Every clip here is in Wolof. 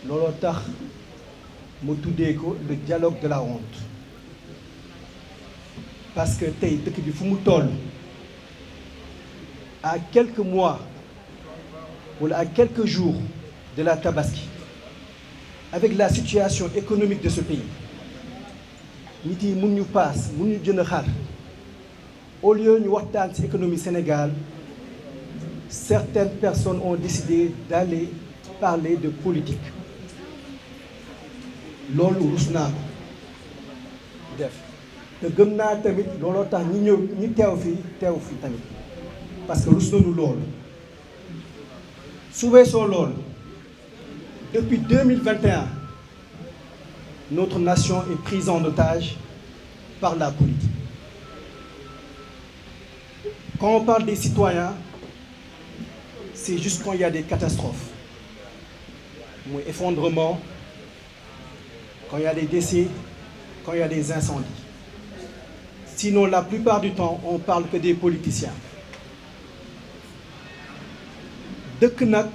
looloo tax mu tuddee ko le dialogue de la honte parce que tey dëkk bi fu mu toll à quelques mois wala à quelques jours de la Tabaski avec la situation économique de ce pays nit yi mun ñu paas mun ñu jënd xar au lieu ñu waxtaan ci économie Sénégal certaines personnes ont décidé d'aller parler de politique loolu rus naa ko def te gëm naa tamit looloo tax ñi teew fii tamit parce que rus nañu loolu su weesoo loolu depuis 2021 notre nation est prise en otage par la politique. Quand on parle des citoyens, c'est juste quand il y a des catastrophes, mooy effondrement, quand il y a des décès, quand il y a des incendies. Sinon, la plupart du temps, on parle que des politiciens. Dëkk nag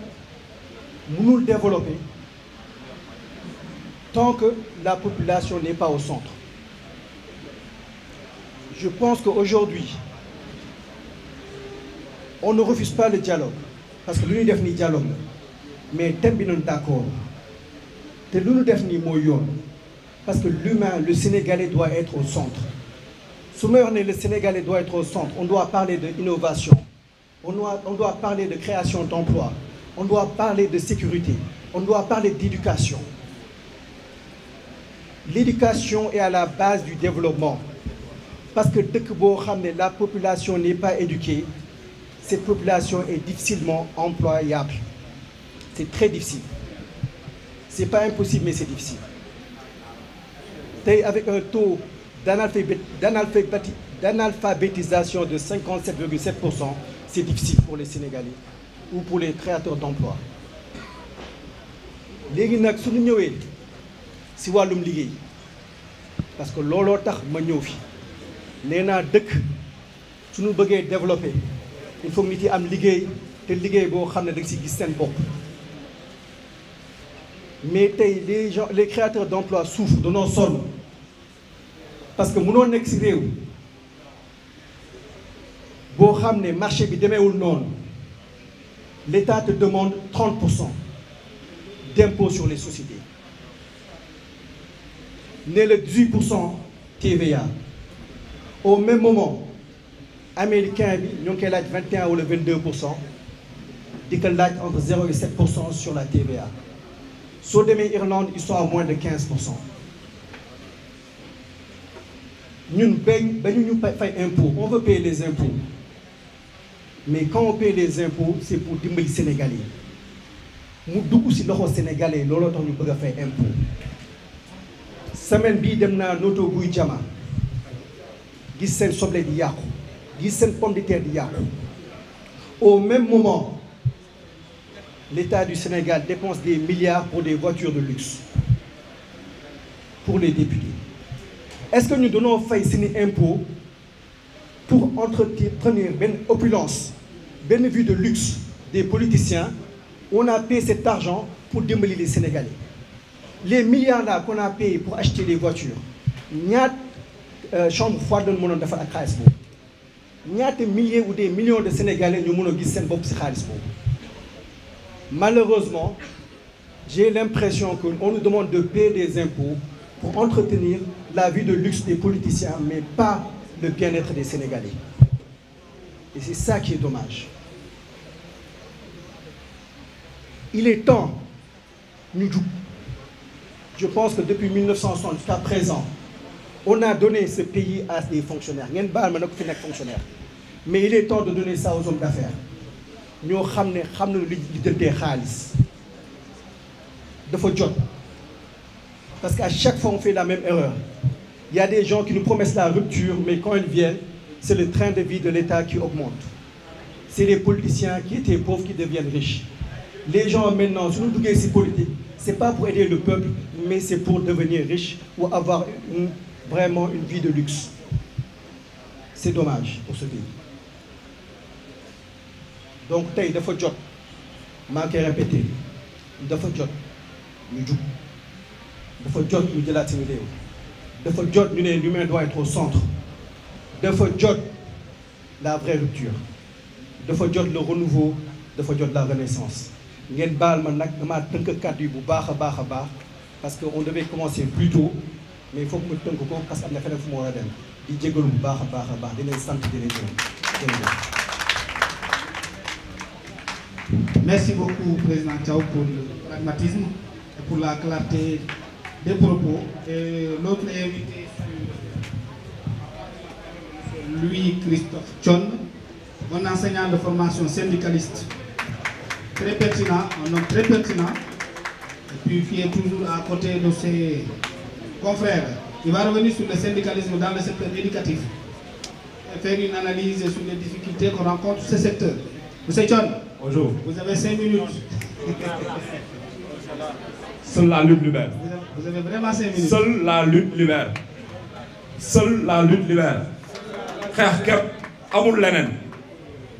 mënul développer tant que la population n'est pas au centre. Je pense qu'aujourd'hui, on ne refuse pas le dialogue parce que lu ñuy def nii dialogue la mais thème bi nañu d'accord te lu ñu def nii mooy yoon parce que l'humain, le Sénégalais doit être au centre. Su may wax ne le Sénégalais doit être au centre, on doit parler de innovation, on doit parler de création d'emplois, on doit parler de sécurité, on doit parler d'éducation. L'éducation est à la base du développement parce que dëkk boo xam ne la population n'est pas éduquée, cette population est difficilement employable. C'est très difficile. C'est pas impossible, mais c'est difficile. Tey avec un taux d'analphabétisation de 57,7%, c'est difficile pour les Sénégalais ou pour les créateurs d'emplois. Léegi nag suñu ñëwee si wàllum liggéey parce que looloo tax ma ñëw fi nee naa dëkk suñu bëggee développer il faut nit yi am liggéey te liggéey boo xam ne da nga si gis seen bopp mais tey les créateurs d'emplois souffrent danoo sonn parce que mënoo nekk si réew boo xam ne marché bi demeewul noonu l'État te demande 30% d'impôt sur les sociétés ne le 18% TVA au même moment américain bi ñoo ngi koy laaj 21 wala 22% di ko laaj entre 0 et 7% sur la TVA soo demee Irlande ils sont à moins de 15%. ñun bañu ñu fay impôt on veut payer les impôts mais quand on paye les impôts c'est pour dimbali Sénégalais mu dugg ci loxo Sénégalais looloo tax ñu bëgg a fay impôt. Semaine bii dem naa Notto Gouye Diama gis seen soble di yàqu gis seen pomme de terre di yàqu au même moment l'État du Sénégal dépense des milliards pour des voitures de luxe pour les députés. Est-ce que nous donnons fay seeni impôt pour entretenir benn opulence benn vie de luxe des politiciens? On a payé cet argent pour dimbali les Sénégalais. Les milliards là qu'on a payé pour acheter des voitures ñaata chambre froide lañu mënoon defar ak xaalis boobu ñaata milliers ou des millions de Sénégalais ñu mën a gis seen bopp ci xaalis boobu. Malheureusement, j'ai l'impression qu'on nous demande de payer des impôts pour entretenir la vie de luxe des politiciens, mais pas le bien-être des Sénégalais. Et c'est ça qui est dommage. Il est temps ñu jug. Je pense que depuis 1960 jusqu'à présent, on a donné ce pays à des fonctionnaires. ngeen baal ma nag fi nekk fonctionnaire. Mais il est temps de donner ça aux hommes d'affaires. ñoo xam ne li jëndee xaalis dafa jot parce qu'à chaque fois on fait la même erreur. Il y a des gens qui nous promettent la rupture mais quand ils viennent c'est le train de vie de l'État qui augmente. C'est les politiciens qui étaient pauvres qui deviennent riches. Les gens maintenant suñu duggee ci politique c'est pas pour aider le peuple mais c'est pour devenir riche ou avoir vraiment une vie de luxe. C'est dommage pour ce pays. Donc tey dafa jot maa ngi koy répété dafa jot ñu jug dafa jot ñu jëlaat seen réew dafa jot ñu ne l'humain doit être au centre dafa jot la vraie rupture dafa jot le renouveau dafa jot la renaissance ngeen baal ma nag damaa tënk kàddu yi bu baax a baax parce que on devait commencer plus tôt mais il faut que ma tënk ko parce que am na feneen fu mu war a dem di jégalu bu baax a baax di leen sant di leen gërëm. Merci beaucoup, Président Thiaw, pour le pragmatisme et pour la clarté des propos. Et l'autre invité, Louis-Christophe Thion, un enseignant de formation syndicaliste très pertinent, un homme très pertinent, et puis qui est toujours à côté de ses confrères. Il va revenir sur le syndicalisme dans le secteur éducatif et faire une analyse sur les difficultés qu'on rencontre sur ce secteur. Monsieur Thion, bonjour. Vous avez 5 minutes. Seule la lutte libère. Vous avez vraiment 5 minutes. Seule la lutte libère. Seule la lutte libère. xeex képp amul leneen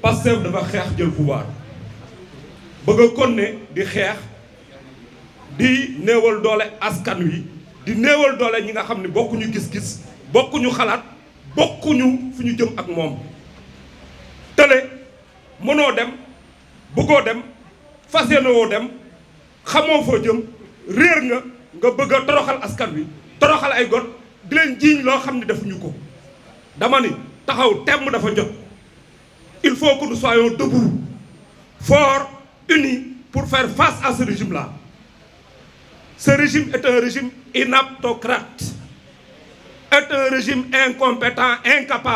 Pastef dafa xeex jël pouvoir bëgg a kon ne di xeex di néewal doole askan wi di néewal doole ñi nga xam ne bokkuñu gis-gis bokkuñu xalaat bokkuñu fu ñu jëm ak moom tële mënoo dem bëggoo dem fas yéenewoo dem xamoo foo jëm réer nga bëgg a toroxal askan wi toroxal ay got di leen jiiñ loo xam ne defuñu ko dama ni taxaw temm dafa jot il faut que nous soyons debout forts unis pour faire face à ce régime-là. Ce régime est un régime inaptocrate, est un régime incompétent, incapable.